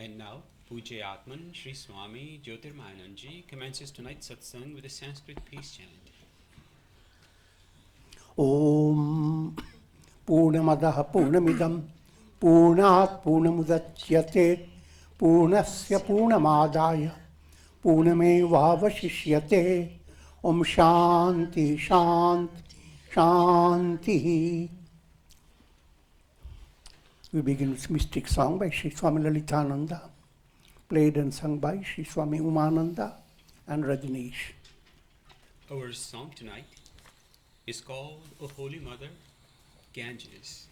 And now, Pujya Atman Sri Swami Jyotirmayananda ji commences tonight's Satsang with a Sanskrit peace chant. Om Purnamadaha Purnamidam Purnat Purnamudachyate Purnasya Purnamadaya Purnamevavashishyate Om Shanti Shanti Shanti. We begin with mystic song by Sri Swami Lalitananda, played and sung by Sri Swami Umananda and Rajneesh. Our song tonight is called O Holy Mother, Ganges.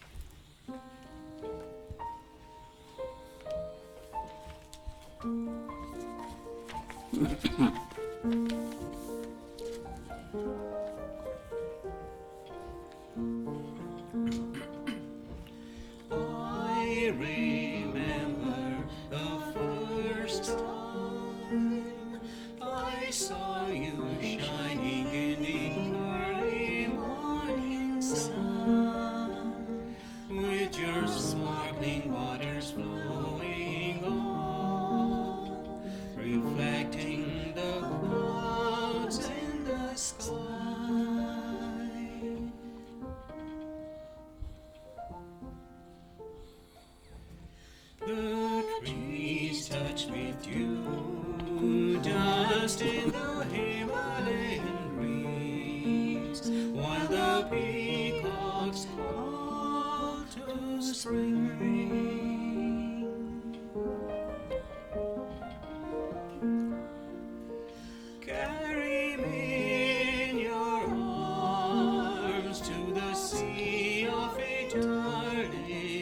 I remember the first time I saw you shining in the early morning sun, with your sparkling waters flowing on, reflecting the clouds in the sky. The trees touch with dew, dust in the Himalayan breeze, while the peacocks call to spring. Carry me in your arms to the sea of eternity.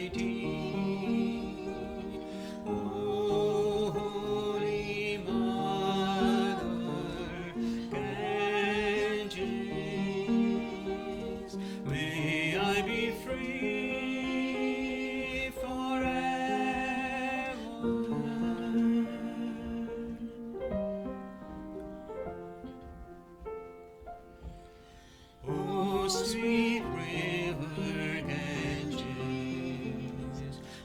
O Holy Mother, Ganges, may I be free forever. O sweet river Ganges,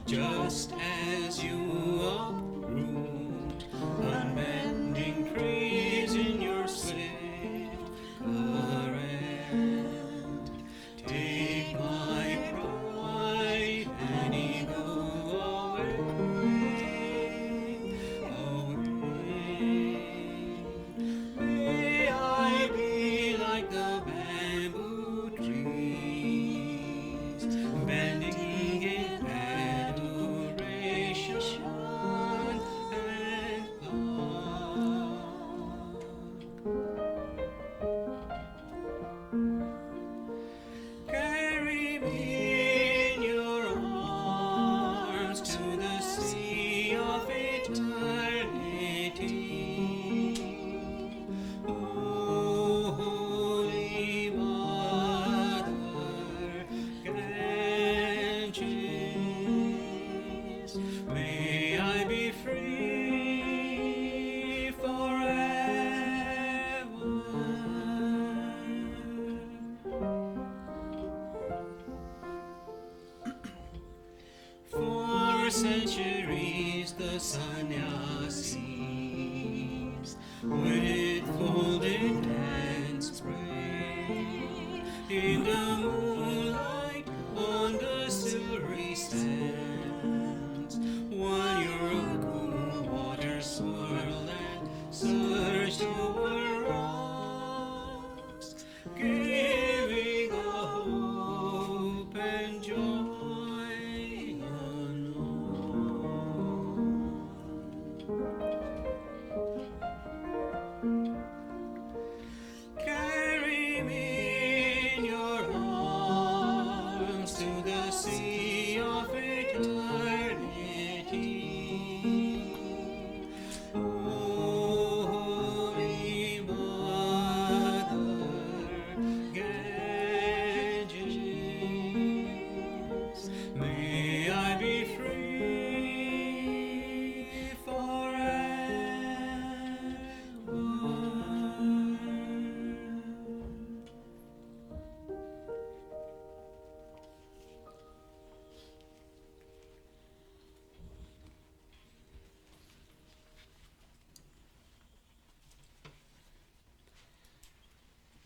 just as you uproot unbending trees in your swift current, take my pride and ego away, away. May I be like the bamboo trees, bending in adoration and love. Carry me in your arms to the sea of eternity. O Holy Mother, Ganges, may I be free forever. For centuries the sannyasis with folded hands pray in the moonlight on the silvery sands, while your cool waters swirl and surge over rocks, giving a hope and joy unknown. Carry me in your arms to the sea of eternity. O Holy Mother,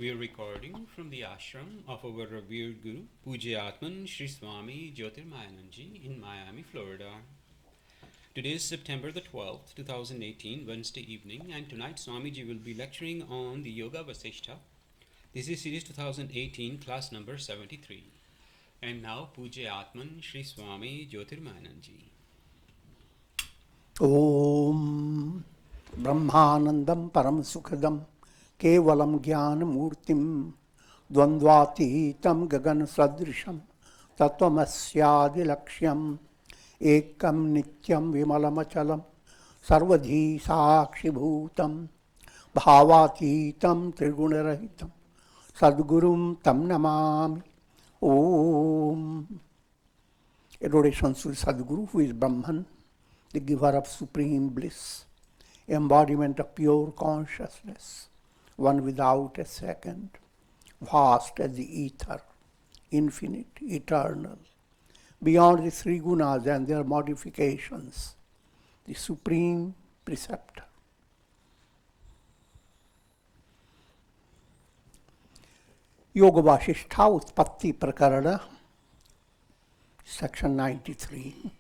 We are recording from the ashram of our revered Guru, Pujyatman Sri Swami Jyotirmayananda in Miami, Florida. Today is September the 12th, 2018, Wednesday evening, and tonight Swamiji will be lecturing on the Yoga Vasistha. This is series 2018, class number 73. And now Pujyatman Sri Swami Jyotirmayananda. Om Brahmanandam Param Sukhadam Kevalam Jnana Murtim Dvandvatitam Gagan Sadrisham Tattvamasya Lakshyam Ekam Nityam Vimalamachalam Sarvadhi Sakshi Bhutam Bhavatitam Trigunarahitam Sadgurum Tam Namami. Om. Adoration to Sadguru, who is Brahman, the giver of supreme bliss, embodiment of pure consciousness, one without a second, vast as the ether, infinite, eternal, beyond the three gunas and their modifications, the supreme preceptor. Yoga Vasistha Utpatti Prakarana, section 93.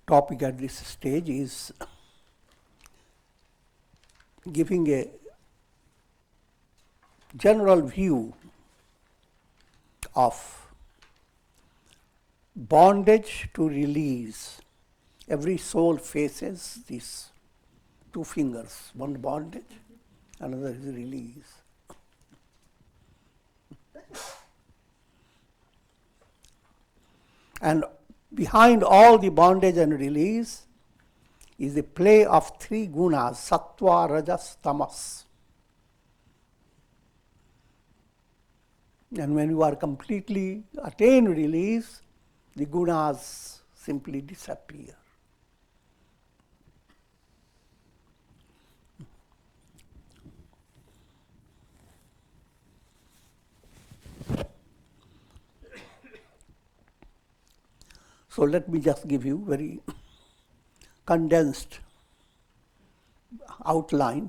Topic at this stage is giving a general view of bondage to release. Every soul faces these two fingers, one bondage, another is release. And behind all the bondage and release is the play of three gunas, sattva, rajas, tamas. And when you are completely attain release, the gunas simply disappear. So let me just give you very condensed outline,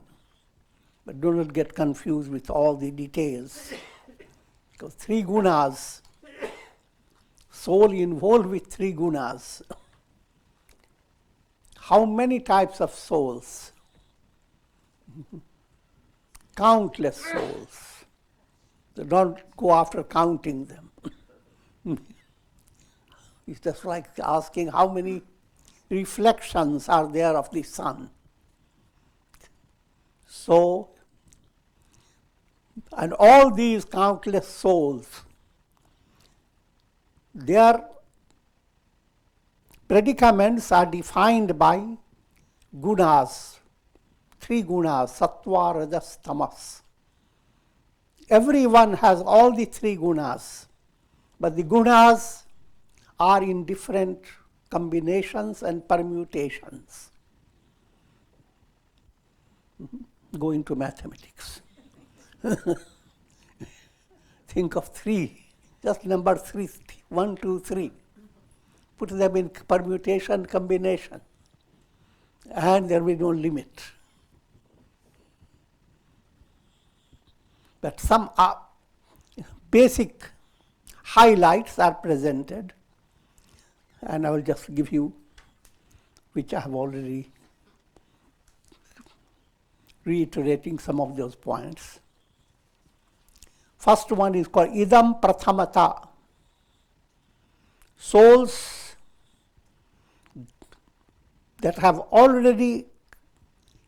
but do not get confused with all the details. Because three gunas, soul involved with three gunas. How many types of souls? Countless souls. So don't go after counting them. It's just like asking how many reflections are there of the sun. So, and all these countless souls, their predicaments are defined by gunas, three gunas, sattva, rajas, tamas. Everyone has all the three gunas, but the gunas are in different combinations and permutations. Go into mathematics. Think of three, just number three, 1, 2, 3. Put them in permutation, combination, and there will be no limit. But some basic highlights are presented, and I will just give you, which I have already reiterating some of those points. First one is called idam prathamata. Souls that have already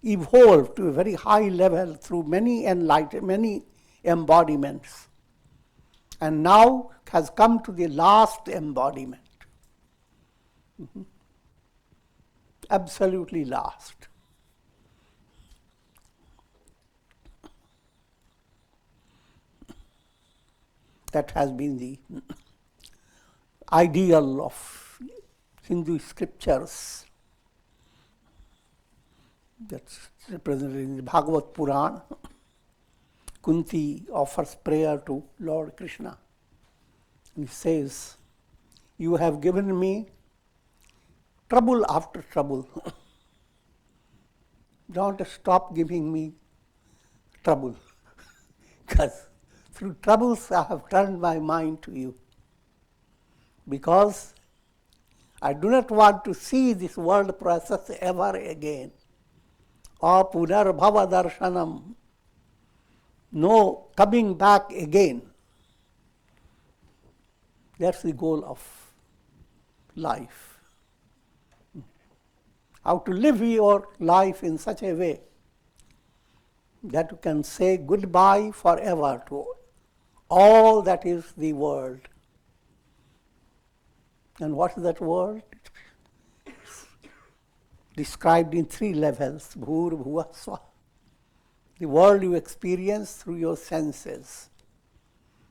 evolved to a very high level through many embodiments, and now has come to the last embodiment. Absolutely last. That has been the ideal of Hindu scriptures. That's represented in the Bhagavad Purana. Kunti offers prayer to Lord Krishna. And he says, "You have given me trouble after trouble. Don't stop giving me trouble. Because through troubles I have turned my mind to you. Because I do not want to see this world process ever again. Punarbhava darshanam. No coming back again. That's the goal of life. How to live your life in such a way that you can say goodbye forever to all that is the world. And what is that world? Described in 3 levels, bhur, bhuva, swa. The world you experience through your senses.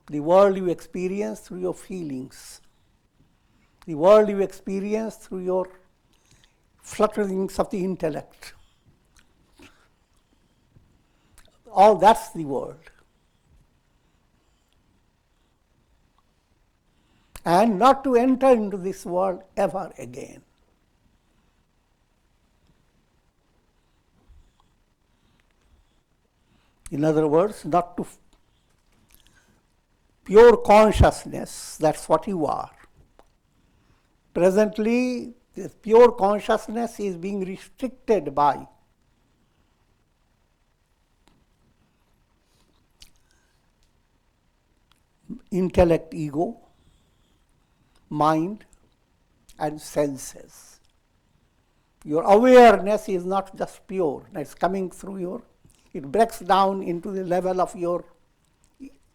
The world you experience through your feelings. The world you experience through your flutterings of the intellect. All that's the world. And not to enter into this world ever again. In other words, not to pure consciousness, that's what you are. Presently, this pure consciousness is being restricted by intellect, ego, mind, and senses. Your awareness is not just pure, it's coming through your, it breaks down into the level of your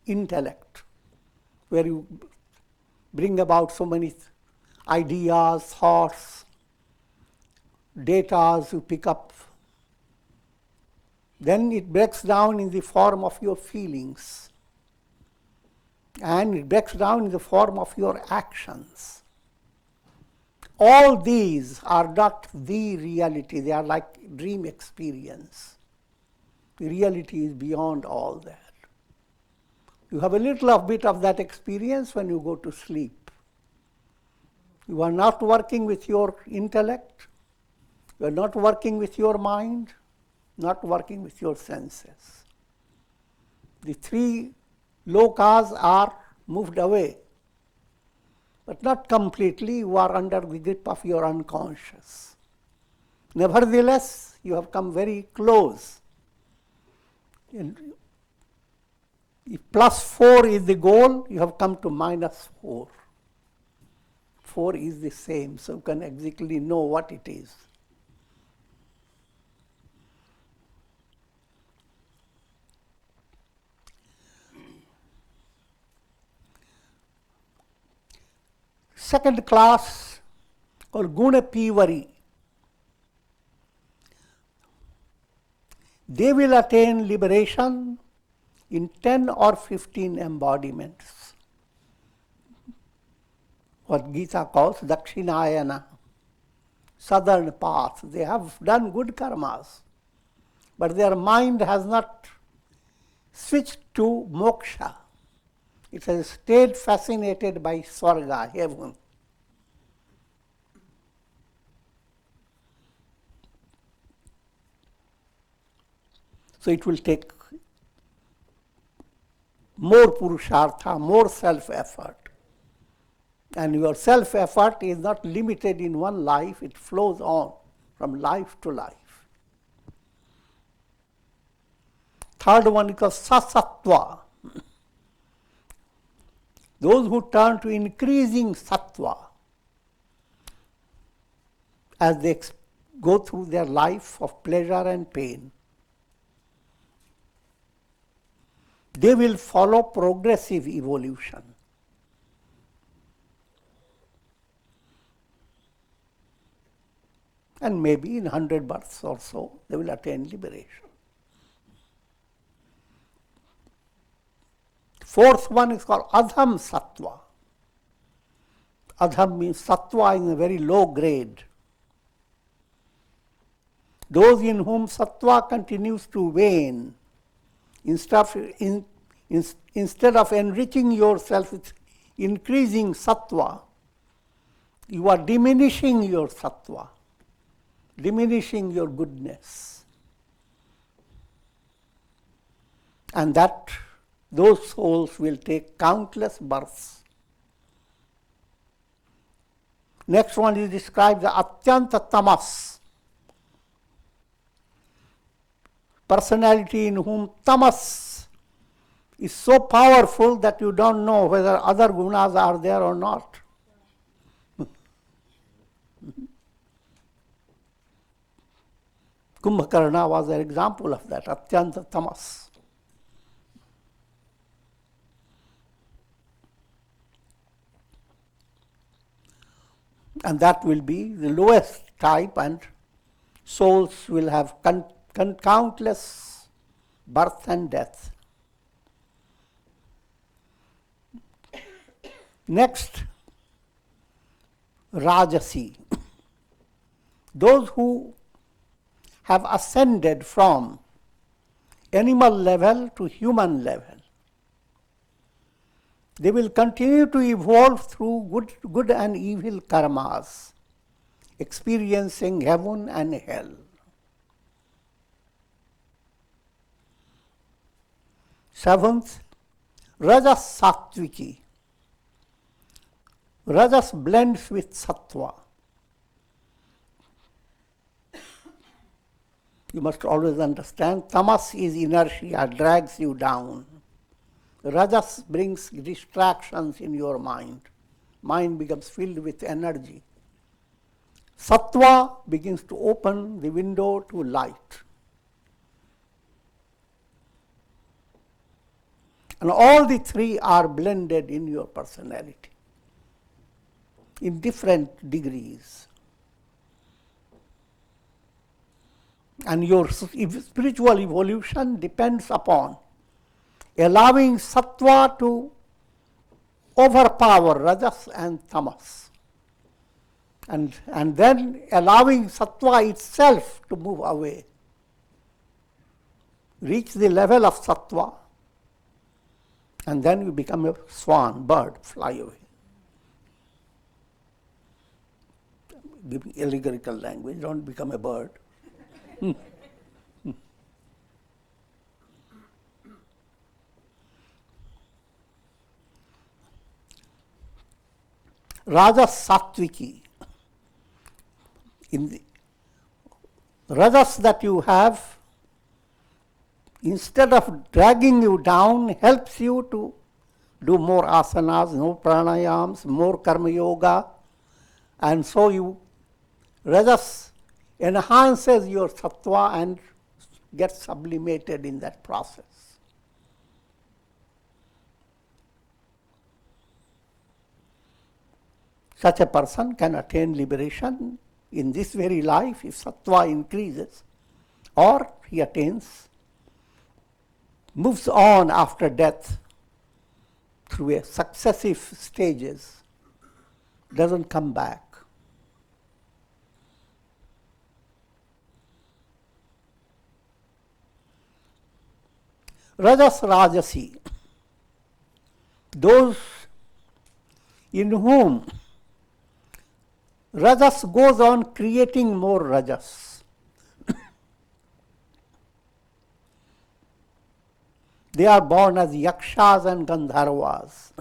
intellect, where you bring about so many ideas, thoughts, data you pick up. Then it breaks down in the form of your feelings. And it breaks down in the form of your actions. All these are not the reality, they are like dream experience. The reality is beyond all that. You have a little bit of that experience when you go to sleep. You are not working with your intellect, you are not working with your mind, not working with your senses. The 3 lokas are moved away, but not completely. You are under the grip of your unconscious. Nevertheless, you have come very close. And if +4 is the goal, you have come to -4. 4 is the same, so you can exactly know what it is. Second class, or Guna Pivari, they will attain liberation in 10 or 15 embodiments. What Gita calls Dakshinayana, southern path. They have done good karmas, but their mind has not switched to moksha. It has stayed fascinated by Swarga, heaven. So it will take more purushartha, more self-effort. And your self-effort is not limited in one life, it flows on from life to life. Third one is called sasattva. Those who turn to increasing sattva as they go through their life of pleasure and pain, they will follow progressive evolution. And maybe in 100 births or so, they will attain liberation. Fourth one is called adham sattva. Adham means sattva in a very low grade. Those in whom sattva continues to wane, instead of enriching yourself with increasing sattva, you are diminishing your sattva, diminishing your goodness. And those souls will take countless births. Next one is described as Atyanta Tamas. Personality in whom tamas is so powerful that you don't know whether other gunas are there or not. Kumbhakarna was an example of that, Atyanta Tamas. And that will be the lowest type, and souls will have countless birth and death. Next, Rajasi. Those who have ascended from animal level to human level. They will continue to evolve through good and evil karmas, experiencing heaven and hell. Seventh, Rajas Sattviki. Rajas blends with Sattva. You must always understand, tamas is inertia, drags you down. Rajas brings distractions in your mind. Mind becomes filled with energy. Sattva begins to open the window to light. And all the three are blended in your personality in different degrees. And your spiritual evolution depends upon allowing sattva to overpower rajas and tamas, and then allowing sattva itself to move away, reach the level of sattva, and then you become a swan, bird, fly away. Giving allegorical language, don't become a bird. Rajas Sattviki. In the rajas that you have, instead of dragging you down, helps you to do more asanas, more pranayams, more karma yoga, and so rajas enhances your sattva and gets sublimated in that process. Such a person can attain liberation in this very life if sattva increases, or he moves on after death through a successive stages, doesn't come back. Rajas Rajasi, those in whom rajas goes on creating more rajas. They are born as yakshas and gandharvas.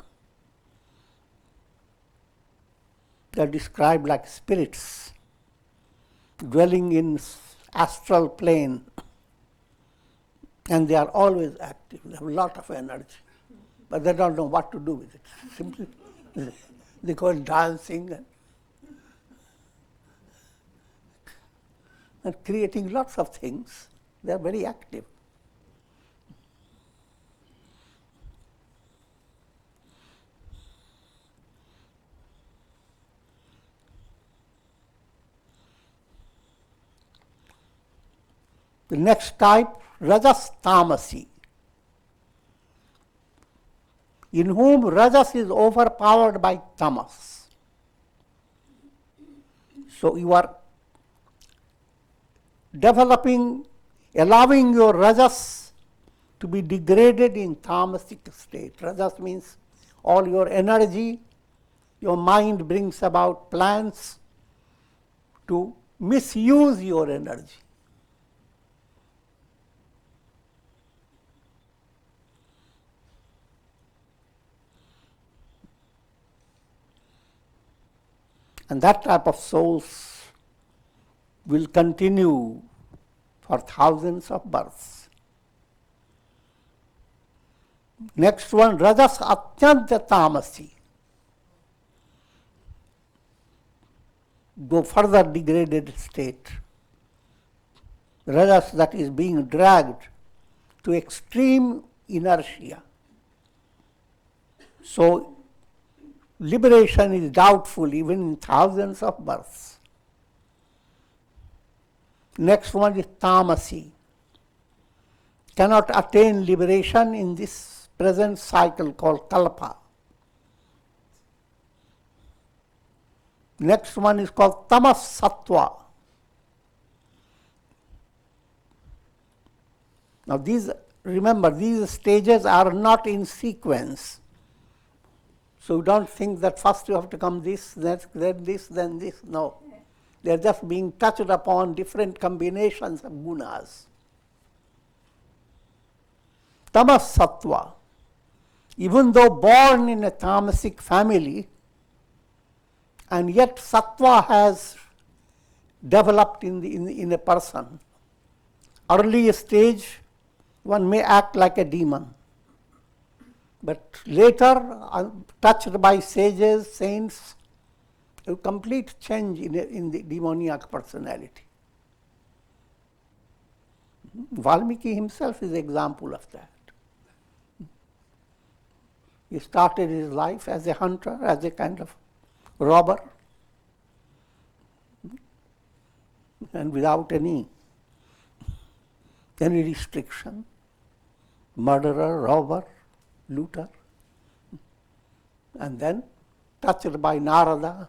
They are described like spirits dwelling in astral plane, and they are always active. They have a lot of energy, but they don't know what to do with it. Simply, they go dancing and creating lots of things. They are very active. The next type, Rajas Tamasi, in whom Rajas is overpowered by Tamas. So you are developing, allowing your Rajas to be degraded in tamasic state. Rajas means all your energy Your mind brings about plans to misuse your energy. And that type of souls will continue for thousands of births. Next one, Rajas Atyanta Tamasi. Go further degraded state. Rajas, that is being dragged to extreme inertia. So, liberation is doubtful even in thousands of births. Next one is Tamasi. Cannot attain liberation in this present cycle called Kalpa. Next one is called Tamas Sattva. Now remember, these stages are not in sequence. So you don't think that first you have to come this, then this, then this. No. They are just being touched upon different combinations of gunas. Tamas Sattva. Even though born in a tamasic family, and yet Sattva has developed in a person. Early stage, one may act like a demon. But later, touched by sages, saints, a complete change in the demoniac personality. Valmiki himself is an example of that. He started his life as a hunter, as a kind of robber, and without any restriction. Murderer, robber, looter. And then, touched by Narada,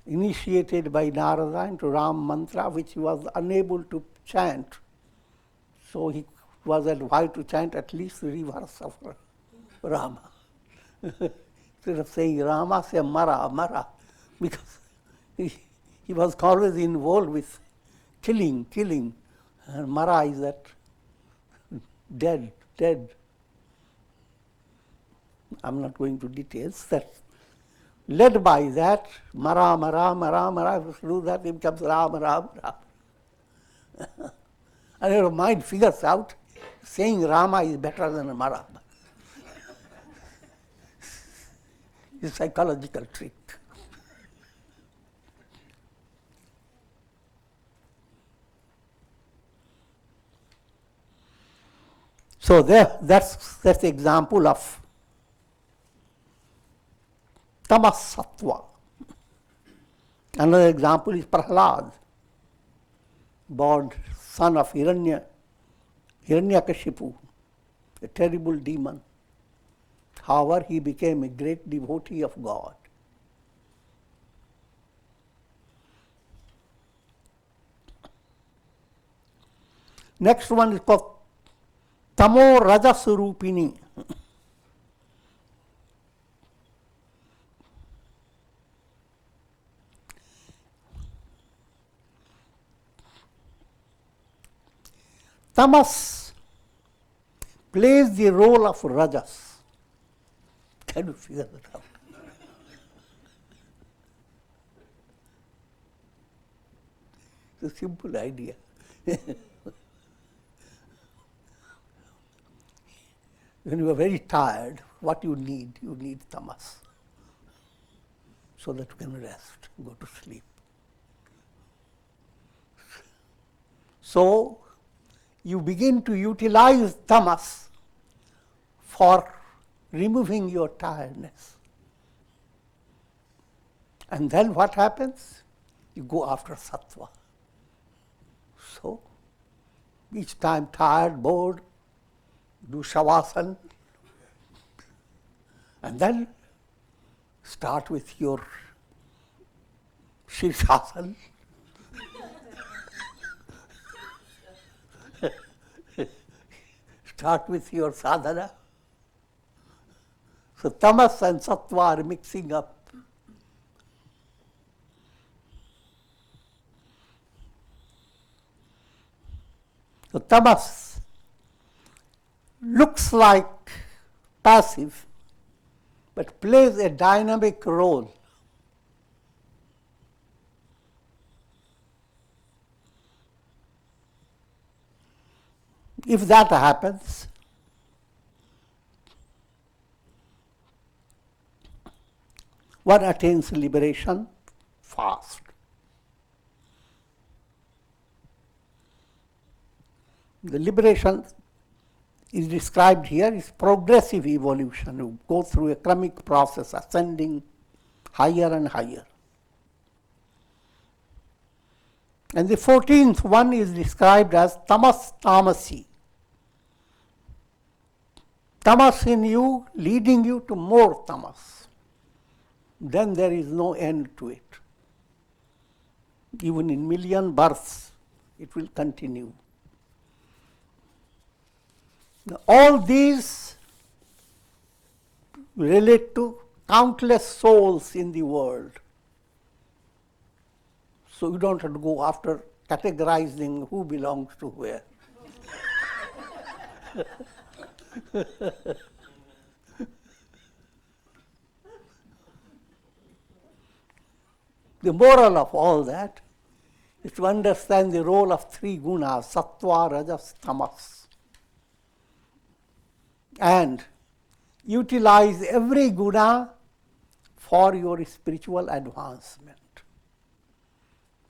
initiated by Narada into Ram mantra, which he was unable to chant. So he was advised to chant at least the reverse of Rama. Instead of saying Rama, say Mara, Mara, because he was always involved with killing. And Mara is that dead. I'm not going to details. That led by that, Mara, if you do that, it becomes Ram. And your mind figures out saying Rama is better than Mara. It's a psychological trick. So that's the example of Tamas Sattva. Another example is Prahlad, born son of Hiranyakashipu, a terrible demon. However, he became a great devotee of God. Next one is called Tamo Rajasurupini. Tamas plays the role of Rajas. Can you figure that out? It's a simple idea. When you are very tired, what you need tamas, so that you can rest, go to sleep. So, you begin to utilize tamas for removing your tiredness. And then what happens? You go after sattva. So, each time tired, bored, do shavasana, and then start with your shirshasana. Start with your sadhana. So tamas and sattva are mixing up. So tamas looks like passive, but plays a dynamic role. If that happens, one attains liberation fast. The liberation is described here is progressive evolution. You go through a karmic process, ascending higher and higher. And the 14th one is described as tamas tamasi. Tamas in you, leading you to more tamas. Then there is no end to it. Even in million births, it will continue. Now, all these relate to countless souls in the world. So you don't have to go after categorizing who belongs to where. The moral of all that is to understand the role of three gunas, sattva, rajas, tamas, and utilize every guna for your spiritual advancement.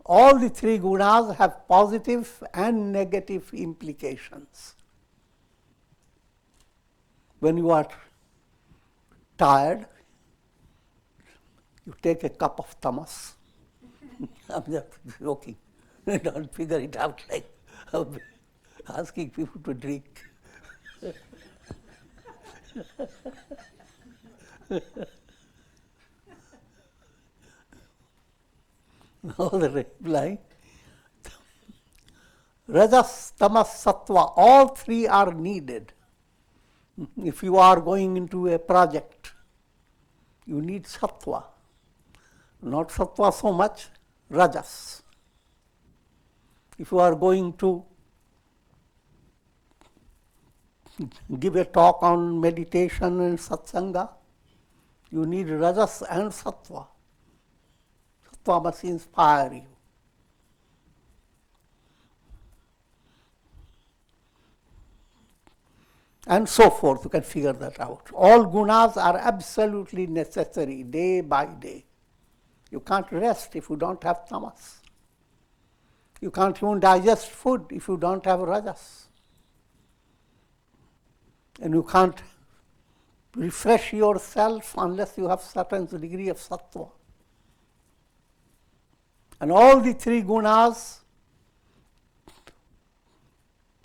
All the three gunas have positive and negative implications. When you are tired, you take a cup of tamas. I'm just joking. Don't figure it out like asking people to drink. Now the reply, rajas, tamas, sattva, all three are needed. If you are going into a project, you need sattva. Not sattva so much, rajas. If you are going to give a talk on meditation and satsanga, you need rajas and sattva. Sattva must inspire you. And so forth, you can figure that out. All gunas are absolutely necessary day by day. You can't rest if you don't have tamas. You can't even digest food if you don't have rajas. And you can't refresh yourself unless you have certain degree of sattva. And all the three gunas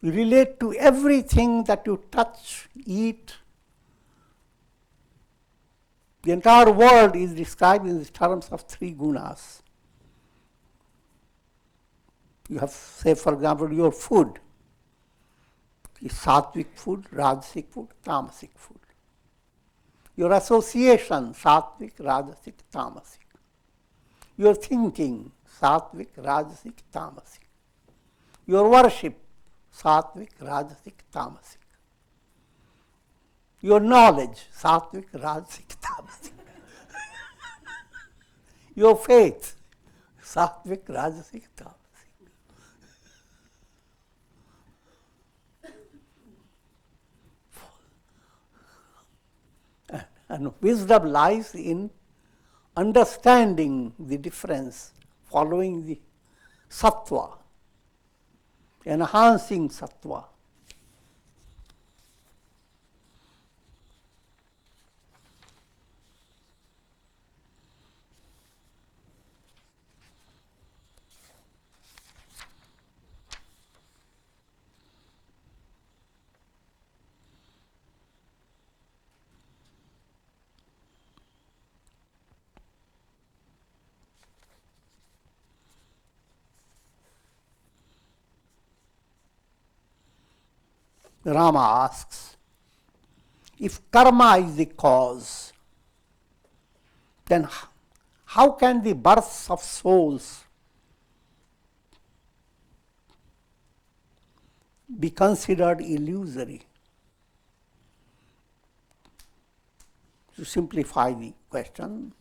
relate to everything that you touch, eat. The entire world is described in the terms of three gunas. You have, say, for example, your food is sattvic food, rajasic food, tamasic food. Your association, sattvic, rajasic, tamasic. Your thinking, sattvic, rajasic, tamasic. Your worship, sattvic, rajasic, tamasic. Your knowledge, sattvic, rajasic, tamasic. Your faith, sattvic, rajasic, tamasic. And wisdom lies in understanding the difference, following the sattva, enhancing sattva. Rama asks, If karma is the cause, then how can the births of souls be considered illusory? To simplify the question,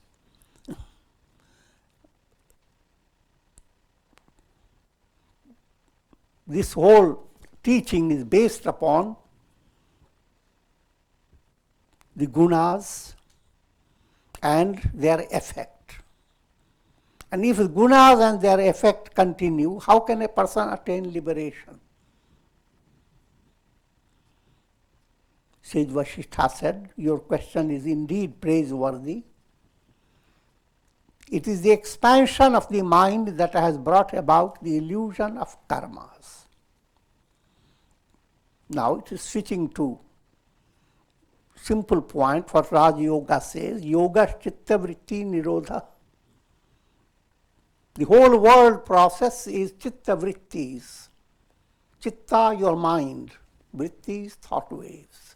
this whole teaching is based upon the gunas and their effect. And if gunas and their effect continue, how can a person attain liberation? Sage Vasistha said, your question is indeed praiseworthy. It is the expansion of the mind that has brought about the illusion of karmas. Now it is switching to simple point what Raj Yoga says, yoga chitta vritti nirodha. The whole world process is chitta vrittis. Chitta, your mind. Vrittis, thought waves.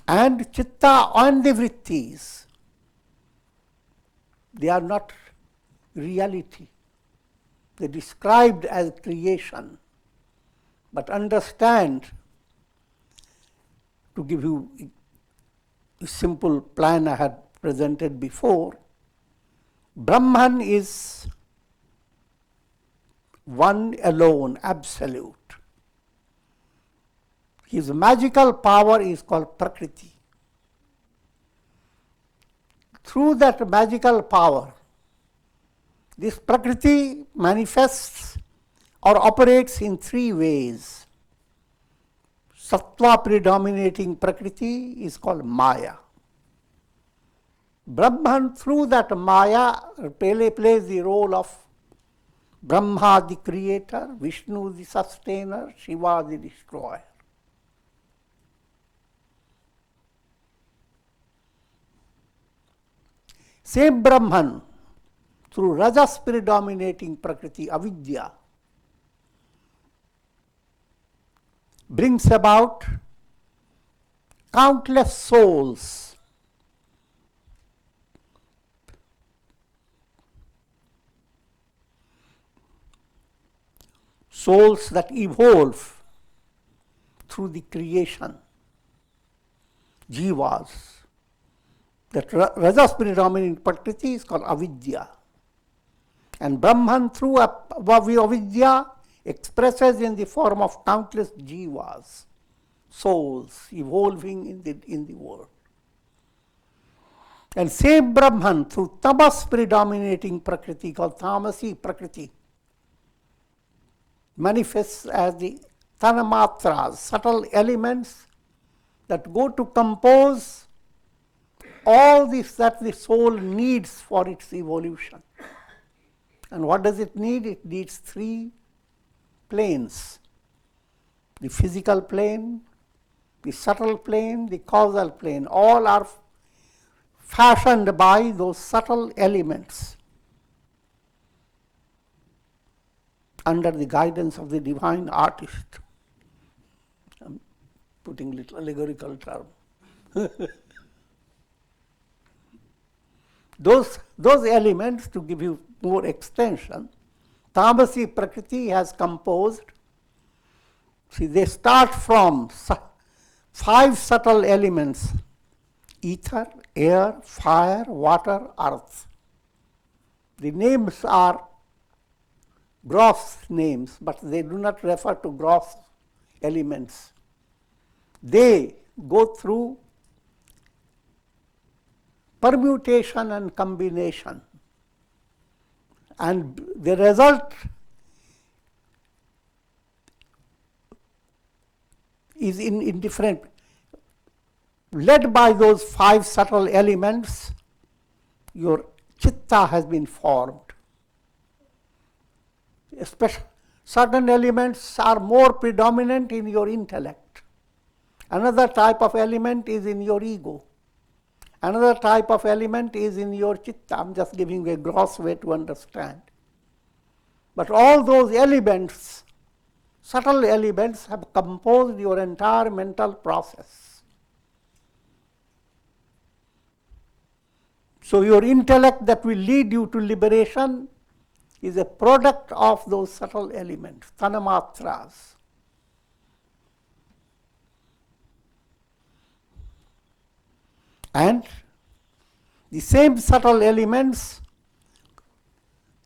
And chitta and the vrittis, they are not reality. They are described as creation. But understand, to give you a simple plan I had presented before, Brahman is one alone, absolute. His magical power is called Prakriti. Through that magical power, this Prakriti manifests or operates in three ways. Sattva predominating Prakriti is called Maya. Brahman, through that Maya, plays the role of Brahma the creator, Vishnu the sustainer, Shiva the destroyer. Same Brahman, through Rajas predominating Prakriti, Avidya, brings about countless souls. Souls that evolve through the creation, jivas. That Rajas predominating Prakriti is called Avidya. And Brahman through Avidya expresses in the form of countless jivas, souls evolving in the world. And same Brahman through Tamas predominating Prakriti called Tamasi Prakriti manifests as the Tanamatras, subtle elements that go to compose all this that the soul needs for its evolution. And what does it need? It needs three planes. The physical plane, the subtle plane, the causal plane. All are fashioned by those subtle elements under the guidance of the divine artist. I'm putting little allegorical term. Those elements, to give you more extension, Tamasi Prakriti has composed. See, they start from 5 subtle elements: ether, air, fire, water, earth. The names are gross names, but they do not refer to gross elements. They go through permutation and combination, and the result is in different. Led by those 5 subtle elements, your chitta has been formed. Certain elements are more predominant in your intellect. Another type of element is in your ego. Another type of element is in your chitta. I'm just giving a gross way to understand. But all those elements, subtle elements, have composed your entire mental process. So your intellect that will lead you to liberation is a product of those subtle elements, tanamatras. And the same subtle elements,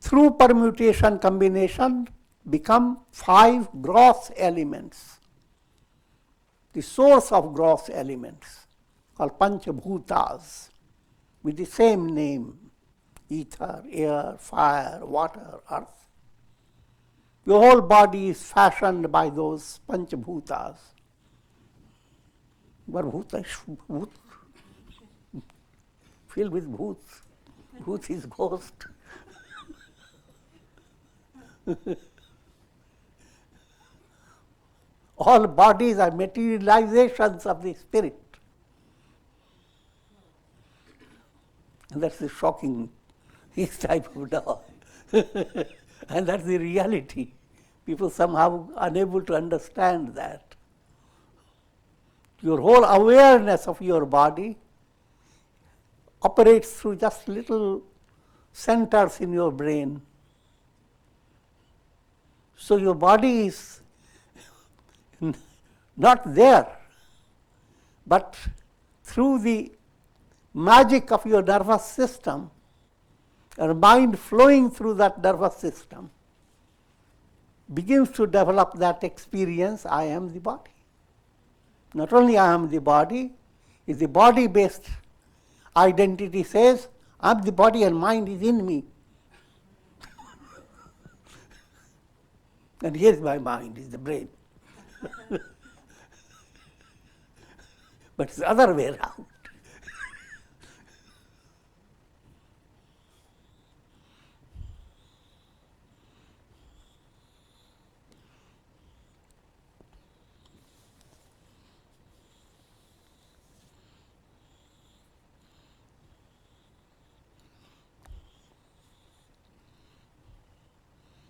through permutation combination, become 5 gross elements, the source of gross elements, called Panchabhutas, with the same name: ether, air, fire, water, earth. Your whole body is fashioned by those Panchabhutas. Bhuta is bhoot, filled with bhoots. Bhoot is ghost. All bodies are materializations of the spirit. And that's the shocking type of dog. And that's the reality. People somehow unable to understand that. Your whole awareness of your body operates through just little centers in your brain. So your body is not there, but through the magic of your nervous system, your mind flowing through that nervous system begins to develop that experience: I am the body. Not only I am the body, is the body-based identity says, I am the body and mind is in me. And here's my mind, is the brain. But it's the other way around.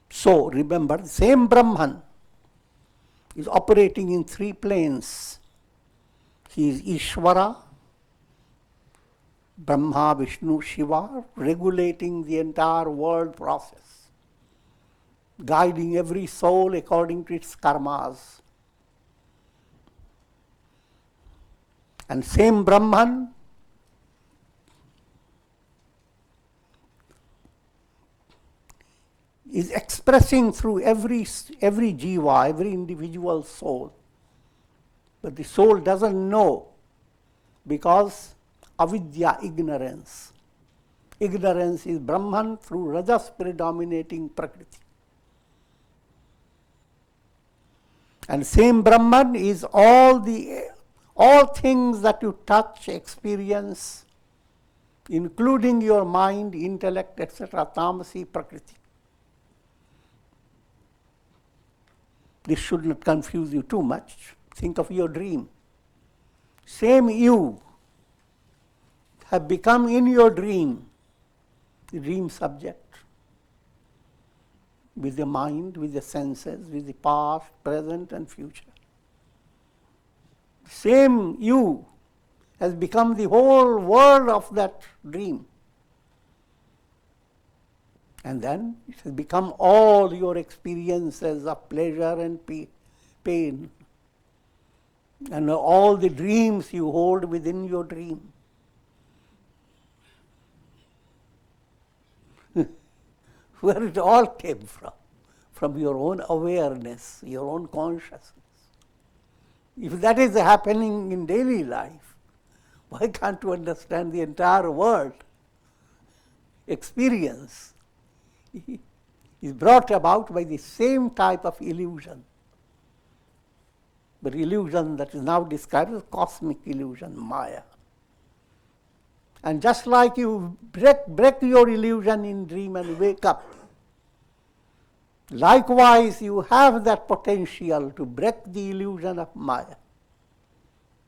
So remember, the same Brahman is operating in 3 planes. He is Ishvara, Brahma, Vishnu, Shiva, regulating the entire world process, guiding every soul according to its karmas. And same Brahman is expressing through every jiva, every individual soul. But the soul doesn't know, because avidya, ignorance. Ignorance is Brahman through rajas predominating prakriti. And same Brahman is all things that you touch, experience, including your mind, intellect, etc., tamasi, prakriti. This should not confuse you too much. Think of your dream. Same you have become in your dream the dream subject, with the mind, with the senses, with the past, present and future. Same you has become the whole world of that dream. And then it has become all your experiences of pleasure and pain, and all the dreams you hold within your dream. Where it all came from your own awareness, your own consciousness. If that is happening in daily life, why can't you understand the entire world experience is brought about by the same type of illusion, but illusion that is now described as cosmic illusion, Maya. And just like you break your illusion in dream and wake up, likewise you have that potential to break the illusion of Maya.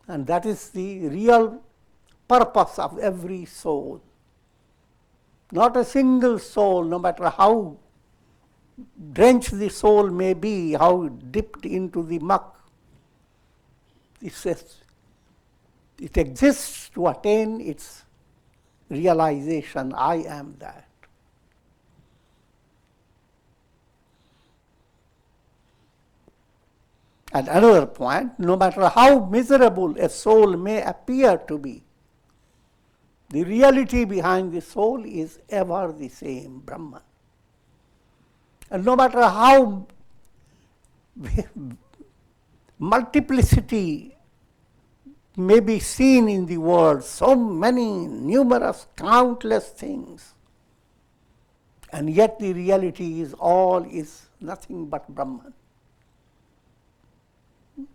And that is the real purpose of every soul. Not a single soul, no matter how drenched the soul may be, how dipped into the muck. It says it exists to attain its realization, I am that. And another point, no matter how miserable a soul may appear to be, the reality behind the soul is ever the same, Brahman. And no matter how multiplicity may be seen in the world, so many, numerous, countless things, and yet the reality is all is nothing but Brahman.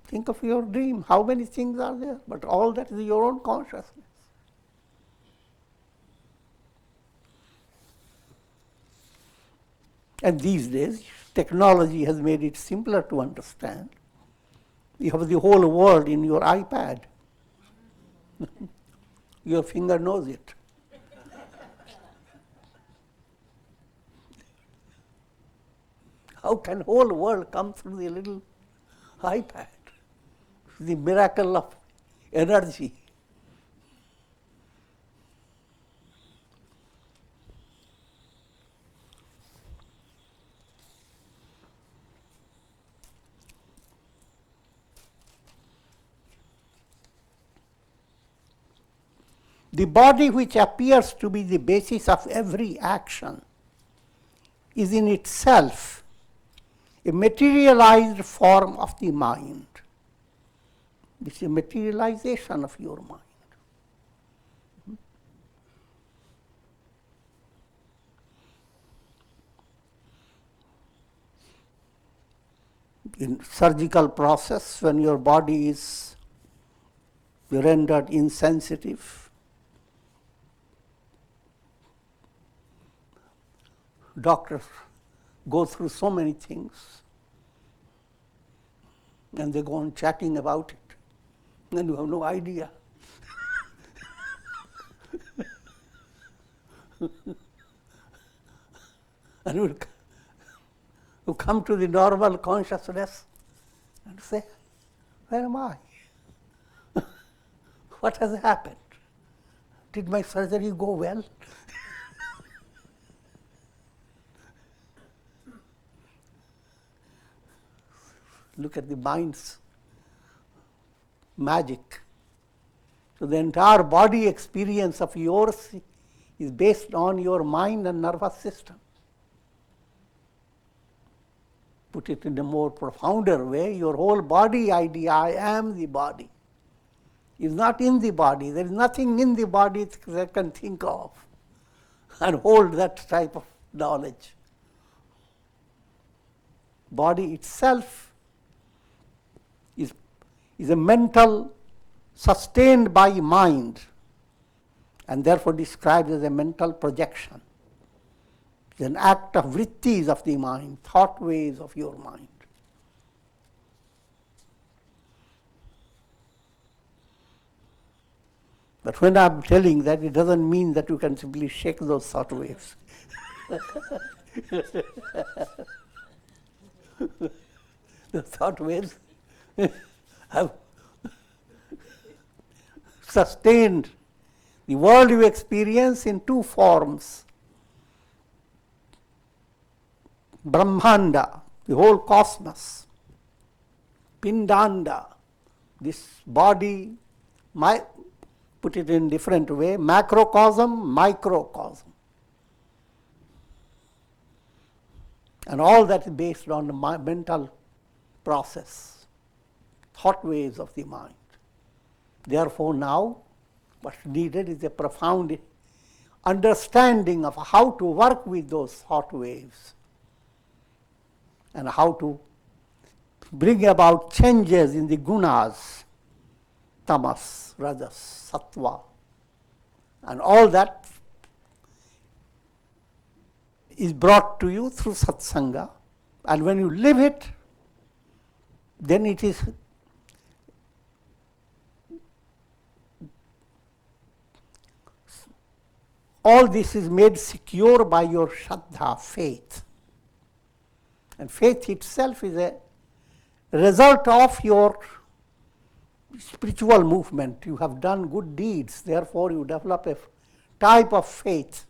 Think of your dream. How many things are there? But all that is your own consciousness. And these days, technology has made it simpler to understand. You have the whole world in your iPad. Your finger knows it. How can whole world come through the little iPad? The miracle of energy. The body, which appears to be the basis of every action, is in itself a materialized form of the mind. This is a materialization of your mind. In surgical process, when your body is rendered insensitive, doctors go through so many things, and they go on chatting about it, and you have no idea. And you come to the normal consciousness and say, where am I? What has happened? Did my surgery go well? Look at the mind's magic. So the entire body experience of yours is based on your mind and nervous system. Put it in a more profounder way, your whole body idea, I am the body, is not in the body. There is nothing in the body that can think of and hold that type of knowledge. Body itself is a mental sustained by mind, and therefore described as a mental projection. It's an act of vrittis of the mind, thought waves of your mind. But when I'm telling that, it doesn't mean that you can simply shake those thought waves. The thought waves have sustained the world you experience in two forms. Brahmanda, the whole cosmos. Pindanda, this body, put it in different way, macrocosm, microcosm. And all that is based on the mental process, thought waves of the mind. Therefore now, what's needed is a profound understanding of how to work with those thought waves and how to bring about changes in the gunas, tamas, rajas, sattva, and all that is brought to you through satsanga, and when you live it, then it is all this is made secure by your shraddha, faith. And faith itself is a result of your spiritual movement. You have done good deeds, therefore you develop a type of faith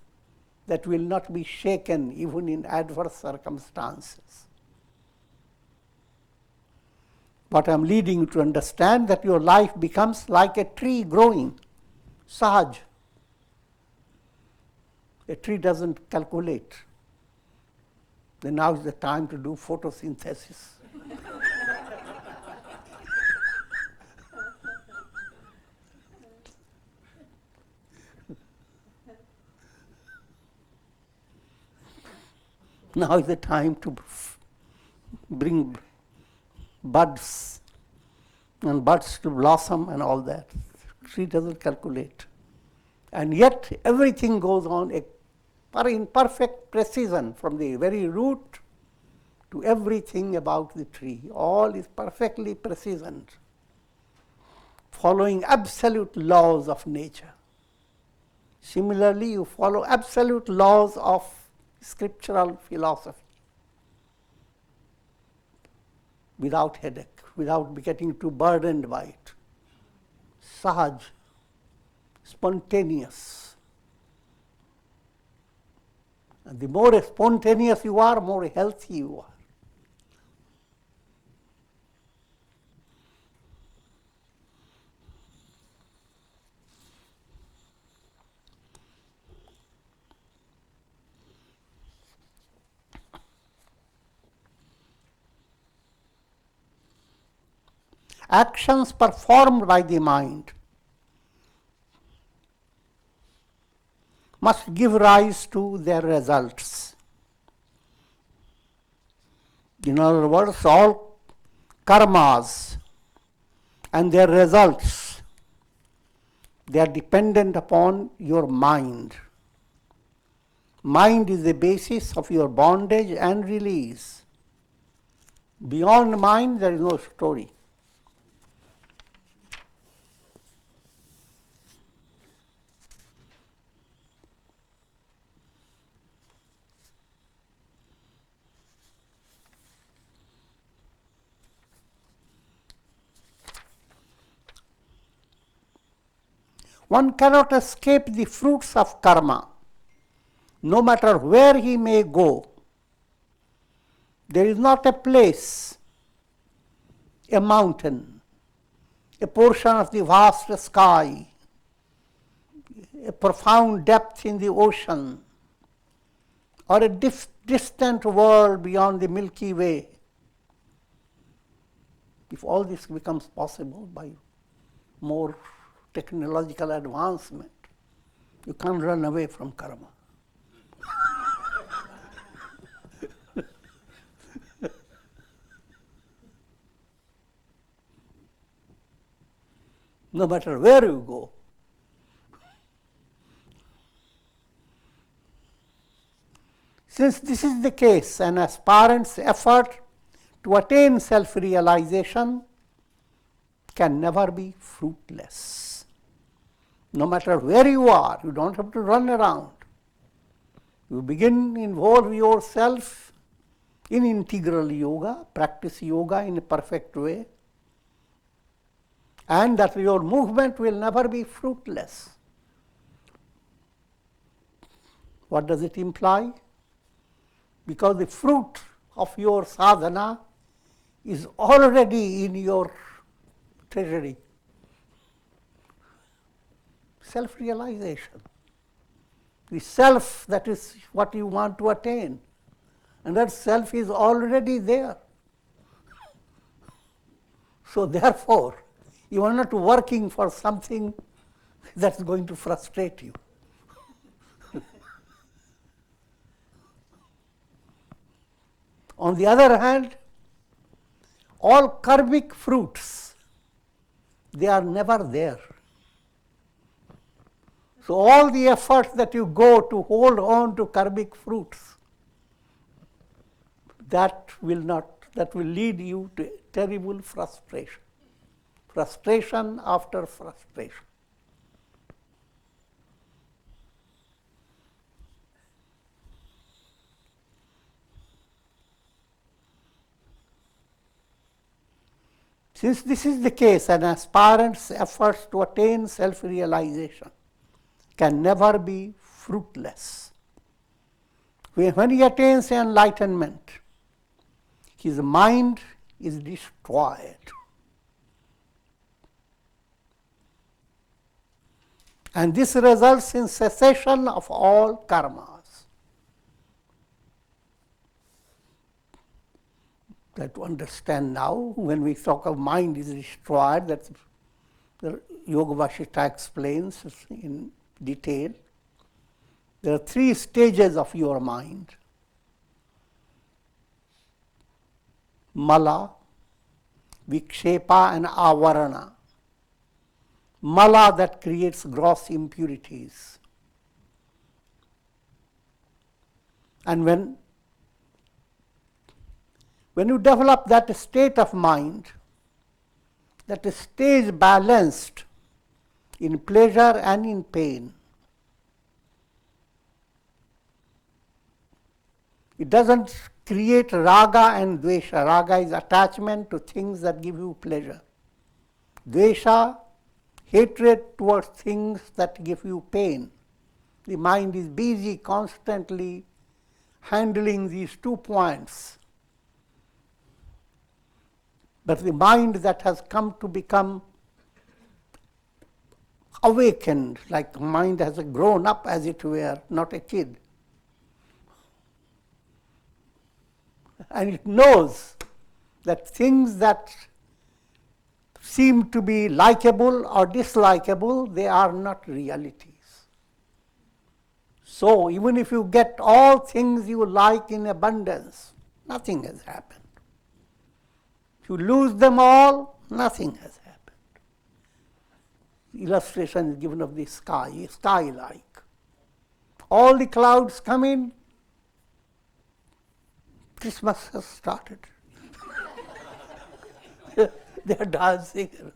that will not be shaken even in adverse circumstances. But I am leading you to understand that your life becomes like a tree growing, sahaj. A tree doesn't calculate. Then now is the time to do photosynthesis. Now is the time to bring buds and buds to blossom and all that. Tree doesn't calculate. And yet everything goes on in perfect precision from the very root to everything about the tree. All is perfectly precision, following absolute laws of nature. Similarly, you follow absolute laws of scriptural philosophy without headache, without getting too burdened by it. Sahaj, spontaneous. And the more spontaneous you are, more healthy you are. Actions performed by the mind must give rise to their results. In other words, all karmas and their results, they are dependent upon your mind. Mind is the basis of your bondage and release. Beyond mind, there is no story. One cannot escape the fruits of karma, no matter where he may go. There is not a place, a mountain, a portion of the vast sky, a profound depth in the ocean, or a distant world beyond the Milky Way. If all this becomes possible by more technological advancement, you can't run away from karma. No matter where you go. Since this is the case, an aspirant's effort to attain self-realization can never be fruitless. No matter where you are, you don't have to run around. You begin to involve yourself in integral yoga, practice yoga in a perfect way, and that your movement will never be fruitless. What does it imply? Because the fruit of your sadhana is already in your treasury. Self-realization. The self, that is what you want to attain. And that self is already there. So therefore, you are not working for something that's going to frustrate you. On the other hand, all karmic fruits, they are never there. So all the efforts that you go to hold on to karmic fruits, that will lead you to terrible frustration. Frustration after frustration. Since this is the case, an aspirant's efforts to attain self-realization can never be fruitless. When he attains enlightenment, his mind is destroyed. And this results in cessation of all karmas. That to understand now, when we talk of mind is destroyed, that the Yoga Vasistha explains in detail. There are 3 stages of your mind. Mala, Vikshepa and Avarana. Mala, that creates gross impurities. And when you develop that state of mind, that stays balanced in pleasure and in pain, it doesn't create raga and dvesha. Raga is attachment to things that give you pleasure. Dvesha, hatred towards things that give you pain. The mind is busy constantly handling these 2 points. But the mind that has come to become awakened, like the mind has grown up, as it were, not a kid. And it knows that things that seem to be likable or dislikable, they are not realities. So even if you get all things you like in abundance, nothing has happened. If you lose them all, nothing has happened. Illustration is given of the sky, sky-like. All the clouds come in, Christmas has started. They are dancing.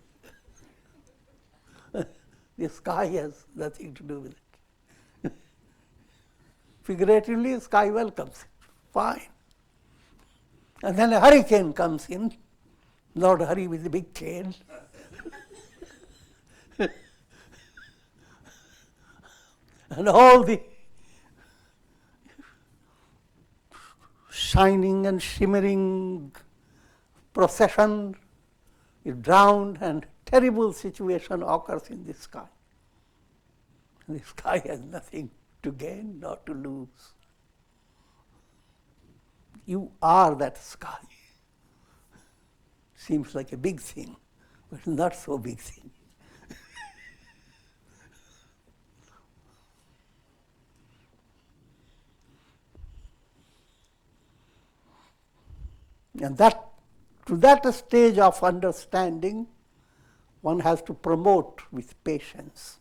The sky has nothing to do with it. Figuratively, the sky welcomes it. Fine. And then a hurricane comes in. Lord Hari with the big cane. And all the shining and shimmering procession is drowned, and terrible situation occurs in the sky. And the sky has nothing to gain nor to lose. You are that sky. Seems like a big thing, but not so big thing. And that, to that stage of understanding, one has to promote with patience.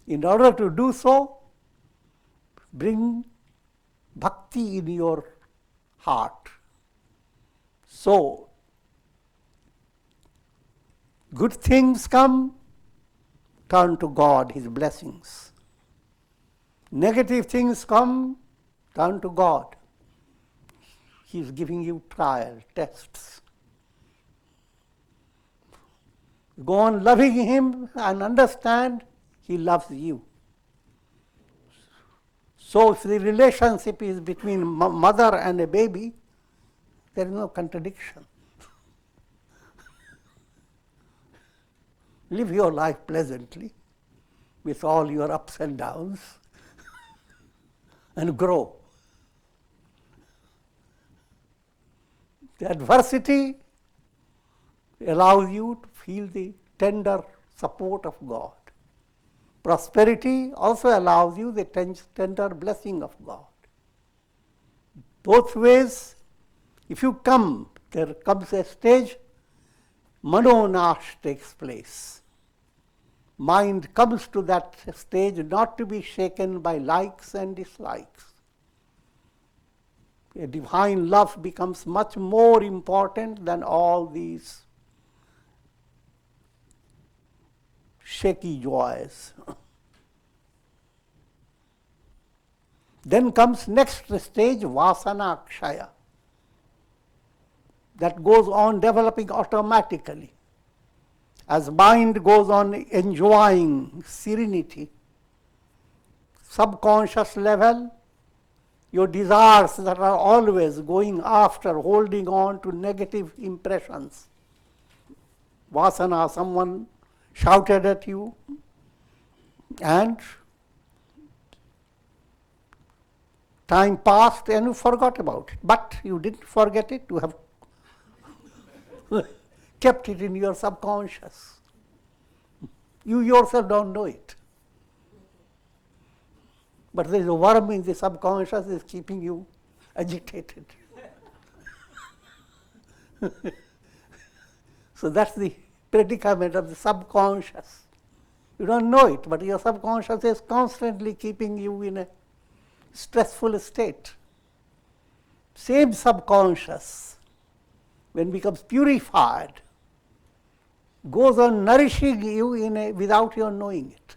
In order to do so, bring bhakti in your heart. So, good things come, turn to God, His blessings. Negative things come, turn to God. He is giving you trial, tests. Go on loving Him and understand He loves you. So if the relationship is between mother and a baby, there is no contradiction. Live your life pleasantly with all your ups and downs and grow. The adversity allows you to feel the tender support of God. Prosperity also allows you the tender blessing of God. Both ways, if you come, there comes a stage, manonash takes place. Mind comes to that stage not to be shaken by likes and dislikes. A divine love becomes much more important than all these shaky joys. Then comes next stage, vasana kshaya. That goes on developing automatically. As mind goes on enjoying serenity, subconscious level, your desires that are always going after, holding on to negative impressions. Vasana, someone shouted at you, and time passed and you forgot about it. But you didn't forget it, you have kept it in your subconscious. You yourself don't know it. But there is a worm in the subconscious that is keeping you agitated. So that's the predicament of the subconscious. You don't know it, but your subconscious is constantly keeping you in a stressful state. Same subconscious, when becomes purified, goes on nourishing you without your knowing it,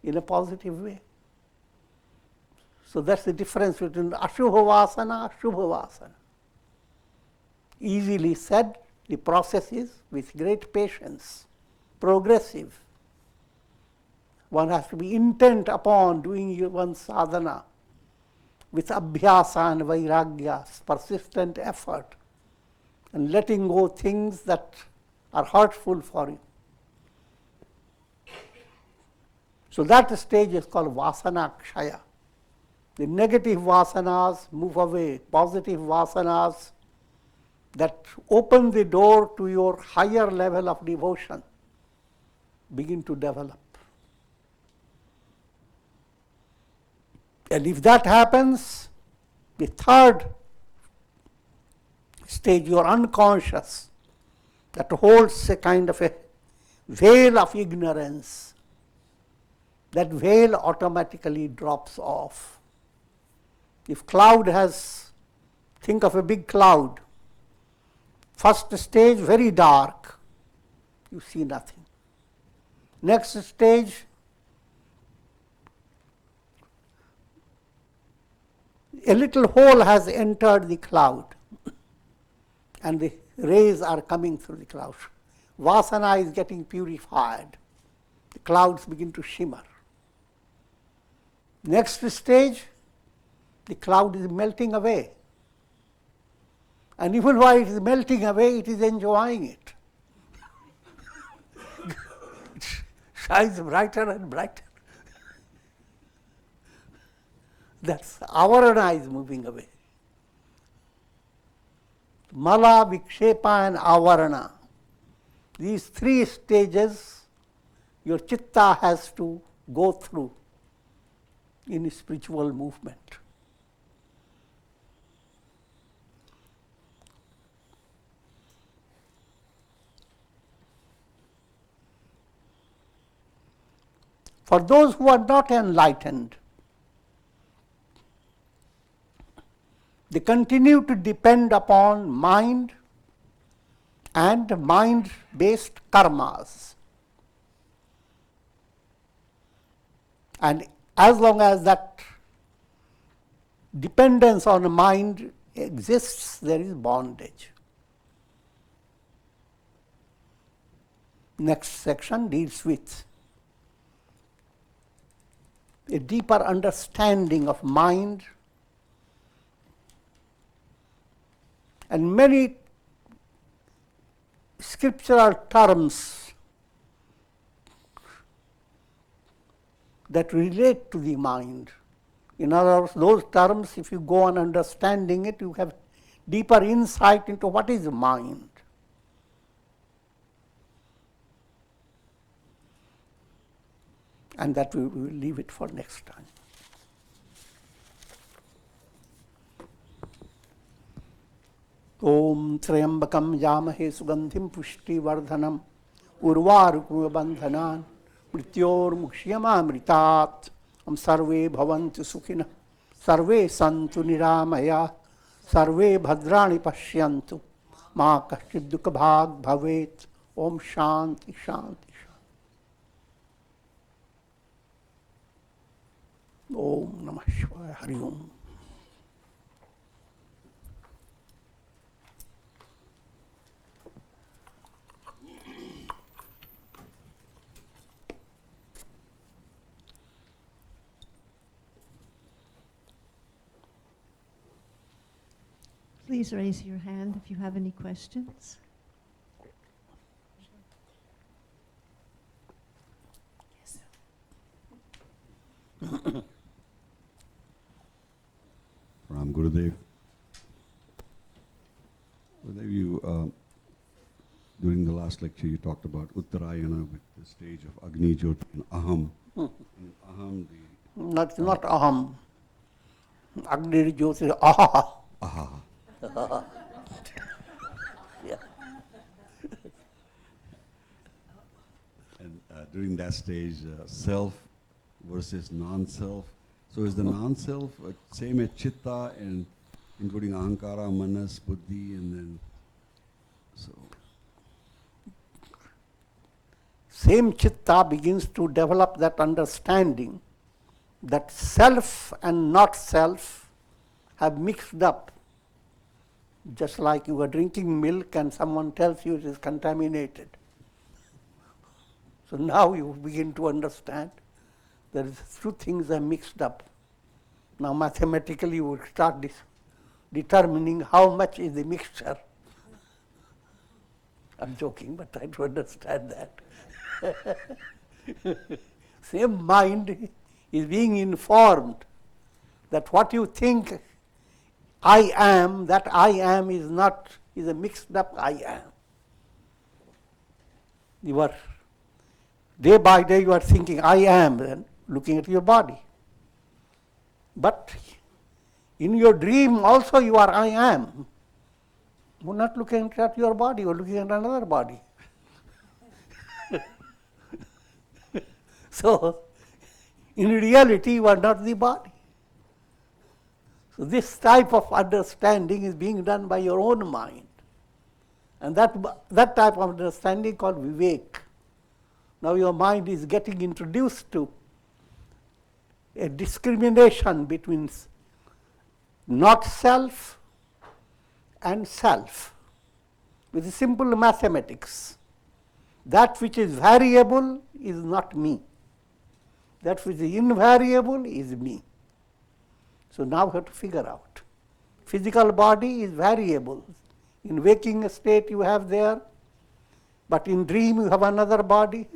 in a positive way. So that's the difference between Ashubha Vasana, Shubha Vasana. Easily said, the process is with great patience, progressive. One has to be intent upon doing one's sadhana with abhyasa and vairagya, persistent effort, and letting go things that are hurtful for you. So that stage is called vasana kshaya. The negative vasanas move away, positive vasanas that open the door to your higher level of devotion begin to develop. And if that happens, the third stage, your unconscious, that holds a kind of a veil of ignorance, that veil automatically drops off. If cloud has, think of a big cloud, first stage very dark, you see nothing. Next stage, a little hole has entered the cloud and the rays are coming through the cloud. Vasana is getting purified. The clouds begin to shimmer. Next stage, the cloud is melting away. And even while it is melting away, it is enjoying it. It shines brighter and brighter. That's avarana is moving away. Mala, Vikshepa and avarana. These three stages your chitta has to go through in spiritual movement. For those who are not enlightened, they continue to depend upon mind and mind-based karmas. And as long as that dependence on mind exists, there is bondage. Next section deals with a deeper understanding of mind and many scriptural terms that relate to the mind. In other words, those terms, if you go on understanding it, you have deeper insight into what is mind. And that we will leave it for next time. Om Trayambakam Yamahe Sugandhim Pushti Vardhanam Urvarukum Bandhanan Mrityor Mukshiyamamritat Am Sarve Bhavantu Sukhina Sarve Santu Niramaya Sarve Bhadrani Pashyantu Ma Kashchid Dukha Bhag Bhavet Om Shanti Shanti. Om Namah Shivaya. Hari Om. please raise your hand if you have any questions. Ram Gurudev. Gurudev, you, during the last lecture, you talked about Uttarayana with the stage of Agni Jyoti and Aham. And Aham, Not aham. Agni Jyoti, aha. Aha. Yeah. And during that stage, self versus non-self. So is the non-self same as Chitta, and including Ahankara, Manas, Buddhi, and then so. Same chitta begins to develop that understanding that self and not self have mixed up. Just like you are drinking milk and someone tells you it is contaminated. So now you begin to understand that two things are mixed up. Now mathematically you will start determining how much is the mixture. I'm joking, but try to understand that. Same mind is being informed that what you think I am, that I am is not, is a mixed up I am. You are, day by day you are thinking I am, then looking at your body. But in your dream also you are I am. You are not looking at your body, you are looking at another body. So, in reality you are not the body. So this type of understanding is being done by your own mind. And that type of understanding called vivek. Now your mind is getting introduced to a discrimination between not self and self with simple mathematics. That which is variable is not me. That which is invariable is me. So now we have to figure out. Physical body is variable. In waking state you have there, but in dream you have another body.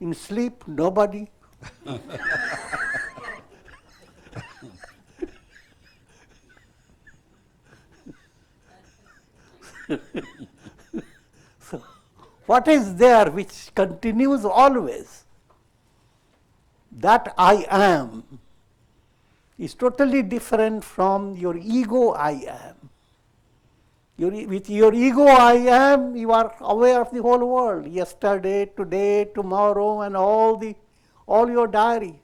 In sleep, nobody. So, what is there which continues always? That I am is totally different from your ego I am. With your ego I am, you are aware of the whole world, yesterday, today, tomorrow, and all your diary.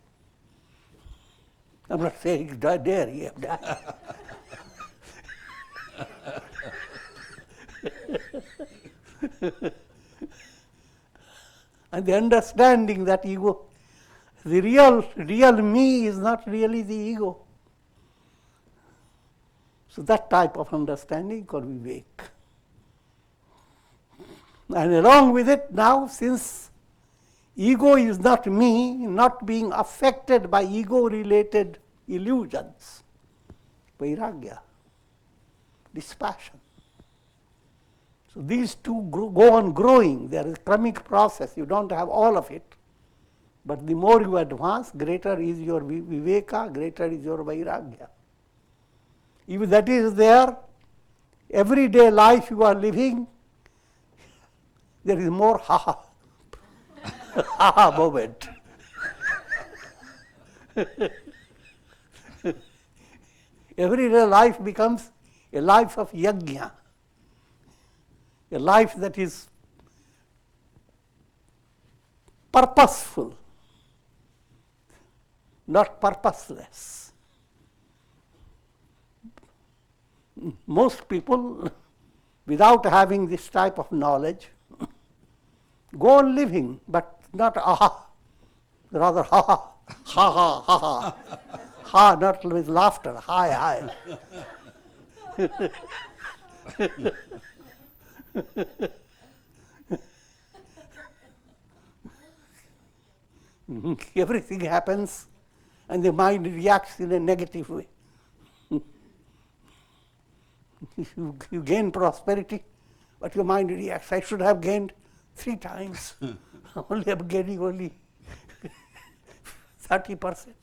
I'm not saying diary, diary. And the understanding that ego, the real me is not really the ego. So that type of understanding called vivek. And along with it now, since ego is not me, not being affected by ego-related illusions, vairagya, dispassion. So these two go on growing. There is a karmic process. You don't have all of it. But the more you advance, greater is your viveka, greater is your vairagya. If that is there, everyday life you are living, there is more ha-ha, ha-ha moment. Everyday life becomes a life of yajna, a life that is purposeful, not purposeless. Most people, without having this type of knowledge, go on living, but not aha, rather ha ha, ha ha, ha ha, ha, not with laughter, hi, hi. Everything happens and the mind reacts in a negative way. You gain prosperity, but your mind reacts, I should have gained 3 times. Only I'm getting only 30%.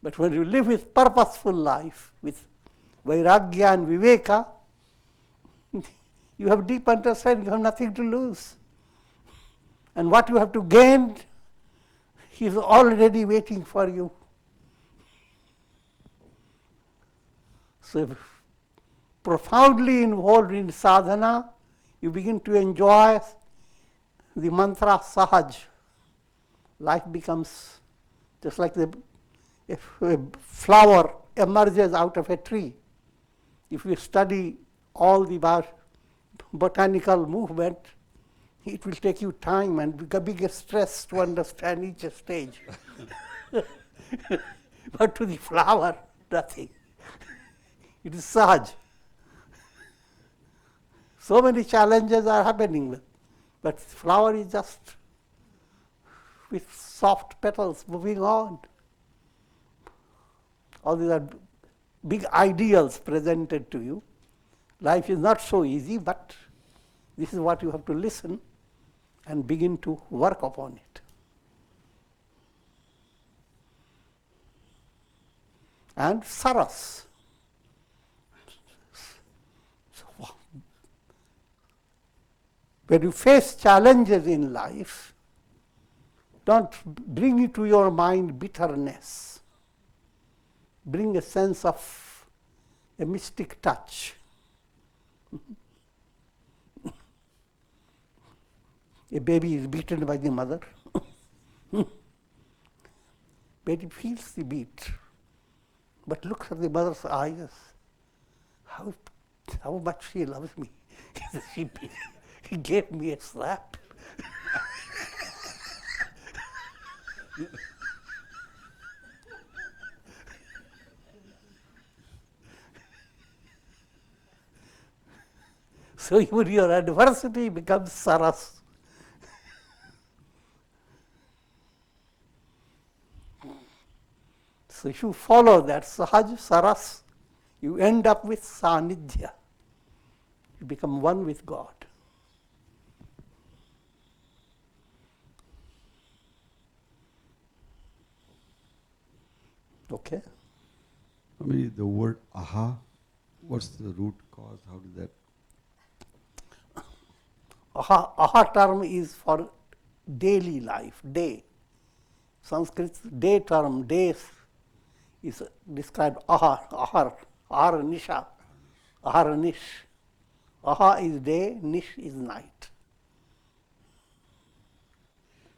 But when you live with purposeful life, with vairagya and viveka, you have deep understanding, you have nothing to lose. And what you have to gain is already waiting for you. So profoundly involved in sadhana, you begin to enjoy the mantra sahaj. Life becomes just like if a flower emerges out of a tree. If you study all the botanical movement, it will take you time and a big stress to understand each stage. But to the flower, nothing. It is sahaj. So many challenges are happening, but flower is just with soft petals moving on. All these are big ideals presented to you. Life is not so easy, but this is what you have to listen and begin to work upon it. And saras. When you face challenges in life, don't bring into your mind bitterness. Bring a sense of a mystic touch. A baby is beaten by the mother. Baby feels the beat, but looks at the mother's eyes. How much she loves me. He gave me a slap. So even your adversity becomes saras. So if you follow that sahaj, saras, you end up with sanidhya. You become one with God. Okay? I mean, the word aha, what's the root cause? How did that? Aha term is for daily life, day. Sanskrit day term, days is described ahar, nisha, ahar nish. Aha is day, nish is night.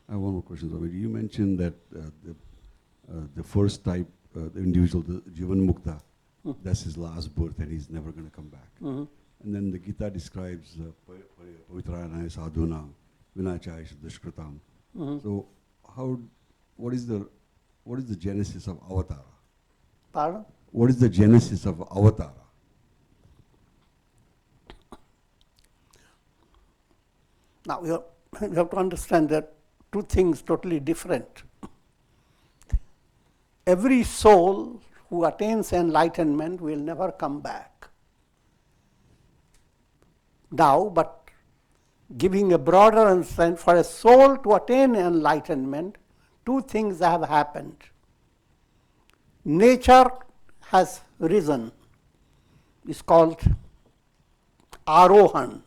I have one more question. Swami. You mentioned that the first type, the individual, the Jivan Mukta, that's his last birth and he's never going to come back. Mm-hmm. And then the Gita describes Pavitrayanaya sadhunam, vinachaya shuddhashkritam. Mm-hmm. So what is the genesis of avatara? Pardon? What is the genesis of avatara? Now you have to understand that two things totally different. Every soul who attains enlightenment will never come back. Now, but giving a broader understanding, for a soul to attain enlightenment, two things have happened. Nature has risen. It's called arohan.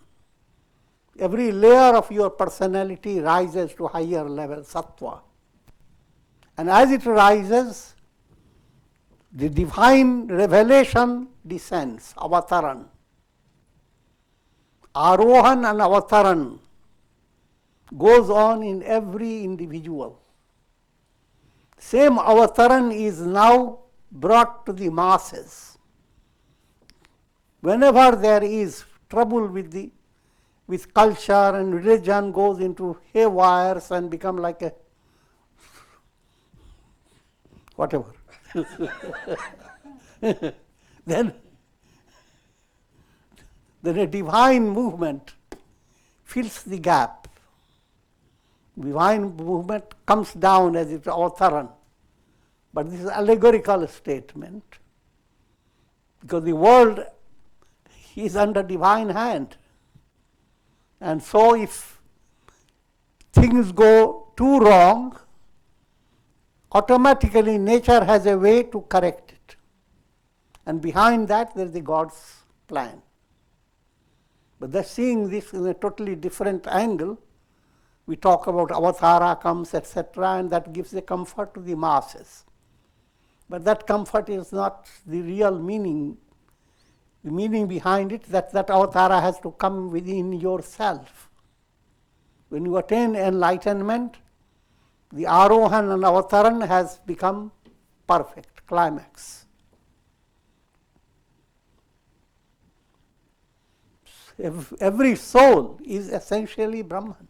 Every layer of your personality rises to higher level, sattva. And as it rises, the divine revelation descends, avataran. Arohan and avataran goes on in every individual. Same avataran is now brought to the masses. Whenever there is trouble with culture and religion goes into haywires and become like a whatever. then a divine movement fills the gap. Divine movement comes down as its avatharan. But this is allegorical statement, because the world is under divine hand. And so if things go too wrong, automatically nature has a way to correct it. And behind that there is the God's plan. But they're seeing this in a totally different angle. We talk about avatara comes, etc., and that gives a comfort to the masses. But that comfort is not the real meaning. The meaning behind it, that avatara has to come within yourself. When you attain enlightenment, the arohan and avataran has become perfect, climax. Every soul is essentially Brahman.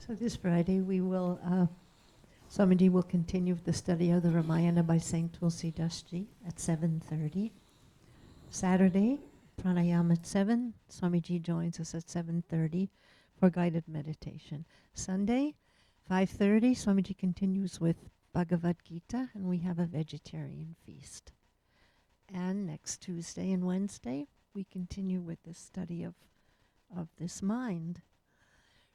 So this Friday Swamiji will continue the study of the Ramayana by Saint Tulsi Dasji at 7:30. Saturday, pranayama at 7. Swamiji joins us at 7:30 for guided meditation. Sunday, 5:30, Swamiji continues with Bhagavad Gita, and we have a vegetarian feast. And next Tuesday and Wednesday, we continue with the study of this mind.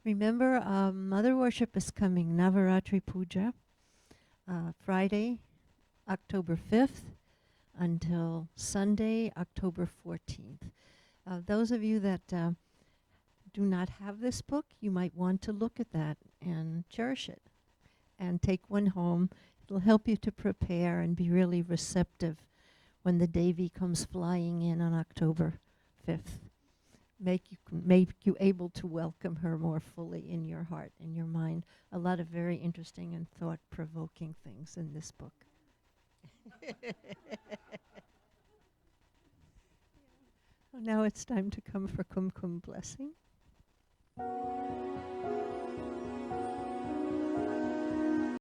Remember, Mother Worship is coming, Navaratri Puja, Friday, October 5th, until Sunday, October 14th. Those of you that do not have this book, you might want to look at that and cherish it and take one home. It'll help you to prepare and be really receptive when the Devi comes flying in on October 5th. Make you able to welcome her more fully in your heart, in your mind. A lot of very interesting and thought-provoking things in this book. Now it's time to come for Kumkum Blessing.